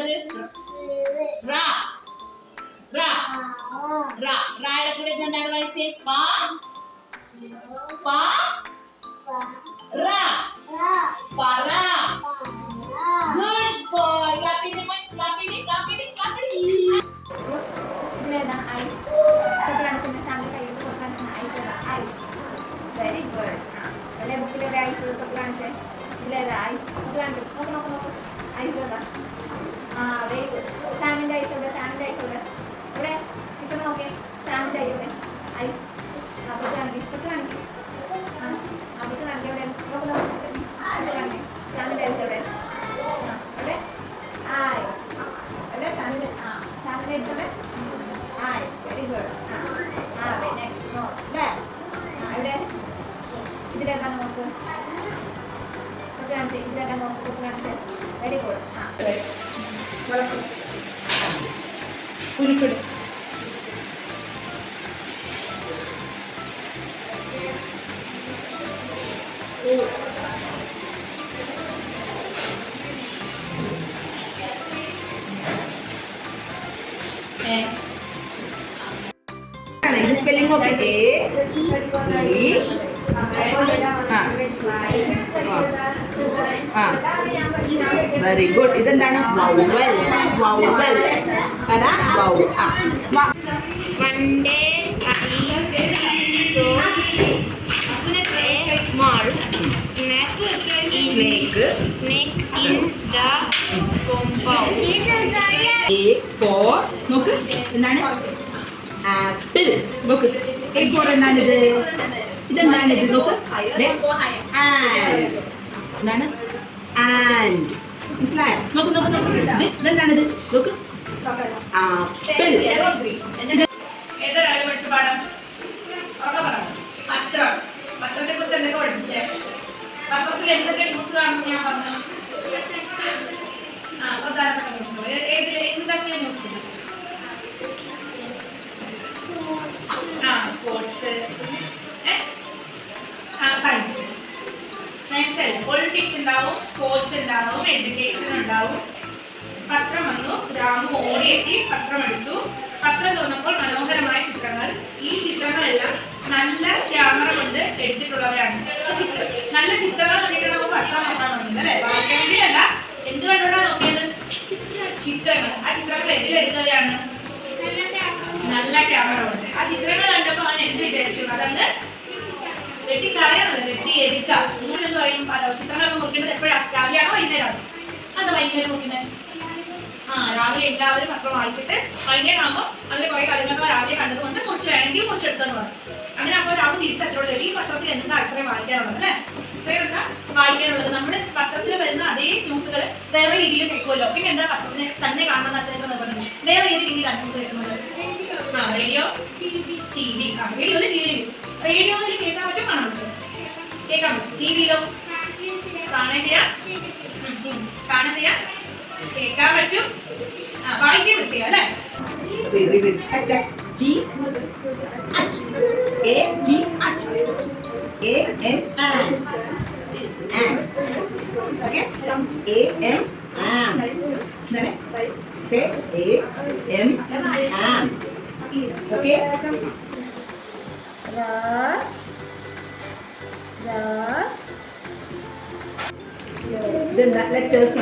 ഉള്ളത്? റാ. റാ. റാ. റായുടെ കൂടെ എന്താണ് വായിച്ചേ? പാ. പാ. റാ. പറ. Good boy. Clapping. ഇതിലേതാ ഐസ്? കാണിച്ചിട്ട് സാമി കയ്യിൽ കാണിച്ച ഐസ് ഏതാ? ഐസ്. Very good. അല്ലേ ബുക്കിലെവിടെ ഐസ് കാണിച്ചേ? ഇതിലേതാ ഐസ്? നോക്ക് ഐസ് ഏതാ? Very good. സാമിൻ്റെ ഐസ് എവിടെ? ഇവിടെ ടീച്ചർ നോക്കേ. സാമിൻ്റെ ഐസ് എവിടെ? ഐസ്. ബുക്ക് കാണിക്കും. ബുക്ക് കാണിക്കാം. എവിടെ? നോക്ക് കാണിക്കേ. സാമിൻ്റെ ഐസ് എവിടെ? എവിടെ? ഐസ്. എവിടെ? സാമിൻ്റെ ഐസ് എവിടെ? Eyes, very good. Wait, next nose. Left. ഇവിടെ ഇതിലേക്കാ നോസ്? കാണിച്ചേ. ഇതിലേക്കാ നോസ്? കാണിച്ചേ. Very good. കുരുക്കട്. ഇത് സ്പെല്ലിംഗ് നോക്കിട്ടേ. വെരി ഗുഡ്. ഇതെന്താണ്? Vowel. Monday, small snake in the compound. നോക്ക് എന്താണ്? ആപ്പിൾ. നോക്ക്. A for എന്താണിത്? ഇതെന്താണിത്? നോക്ക്. എന്താണ്? ആൻഡ്. മനസ്സിലായോ? നോക്ക്. ഇതെന്താണിത്? നോക്ക്. ആപ്പിൾ. ഏതൊരാളെ പഠിച്ച പാഠം? പത്രം. പത്രത്തെ കുറിച്ച് എന്തൊക്കെ പഠിപ്പിച്ചേ? പത്രത്തിൽ എന്തൊക്കെ ന്യൂസ് കാണുന്നു ഞാൻ പറഞ്ഞു? പ്രധാനപ്പെട്ട ന്യൂസുകൾ എന്തൊക്കെയാ ന്യൂസ്? സ്പോർട്സ്, സയൻസ് അല്ലേ? പൊളിറ്റിക്സ് ഉണ്ടാവും, സ്പോർട്സ് ഉണ്ടാവും, എഡ്യൂക്കേഷൻ ഉണ്ടാവും. പത്രം വന്നു. രാമു ഓടിയെത്തി പത്രം എടുത്തു. പത്രം തുറന്നപ്പോൾ മനോഹരമായ ചിത്രങ്ങൾ. ഈ ചിത്രങ്ങളെല്ലാം നല്ല ക്യാമറ കൊണ്ട് എടുത്തിട്ടുള്ളവരാണ്. നല്ല ചിത്രങ്ങൾ കണ്ടിട്ടാണ് പത്രം നോക്കാൻ തുടങ്ങിയത് അല്ലേ? വായിക്കാൻ വേണ്ടിയല്ല. എന്ത് കണ്ടോണ്ടാണ് നോക്കിയത്? ചിത്രങ്ങൾ. ആ ചിത്രങ്ങൾ എന്തിലെടുത്തവരാണ്? നല്ല ക്യാമറ കൊണ്ട്. ആ ചിത്രങ്ങൾ കണ്ടപ്പോൾ അവൻ എന്ത് വിചാരിച്ചു? അതങ്ങ് വെട്ടിക്കളയാണല്ലോ, വെട്ടി എടുക്കുക. എന്ന് പറയും ചിത്രങ്ങളൊക്കെ നോക്കേണ്ടത് എപ്പോഴാണ്? രാവിലെയാണോ വൈകുന്നേരമാണോ? അത് വൈകുന്നേരം നോക്കുന്നത്. രാവിലെ എല്ലാവരും പത്രം വായിച്ചിട്ട് വൈകുന്നേരം ആകുമ്പോൾ അതിൽ കുറെ കാര്യങ്ങളൊക്കെ രാവിലെ കണ്ടതുകൊണ്ട് മുറിച്ച് വേണമെങ്കിൽ മുറിച്ചെടുത്തെന്ന് പറയും. അങ്ങനെ അപ്പോൾ രാവിലെ തിരിച്ചച്ചോട് ഈ പത്രത്തിൽ എന്താ ഇത്രയും വായിക്കാനുള്ളത് അല്ലേ? ഇത്രയും എന്താ വായിക്കാനുള്ളത്? നമ്മുടെ പത്രത്തിൽ വരുന്ന അതേ ന്യൂസുകൾ വേറെ രീതിയിൽ കേൾക്കുമല്ലോ. പിന്നെ എന്താ പത്രത്തിന് തന്നെ കാണുന്ന അച്ഛൻ പറഞ്ഞു വേറെ ഏത് രീതിയിലാണ് ന്യൂസ് കേൾക്കുന്നത്? Radio, T V. റേഡിയോയിൽ ടി വി. റേഡിയോയിൽ കേൾക്കാൻ പറ്റും, കാണാൻ പറ്റും. കേൾക്കാൻ പറ്റും. ടി വിയിലോ കാണാൻ ചെയ്യാം, കേൾക്കാൻ പറ്റും, വായിക്കാൻ ചെയ്യാം അല്ലേ? Then that letters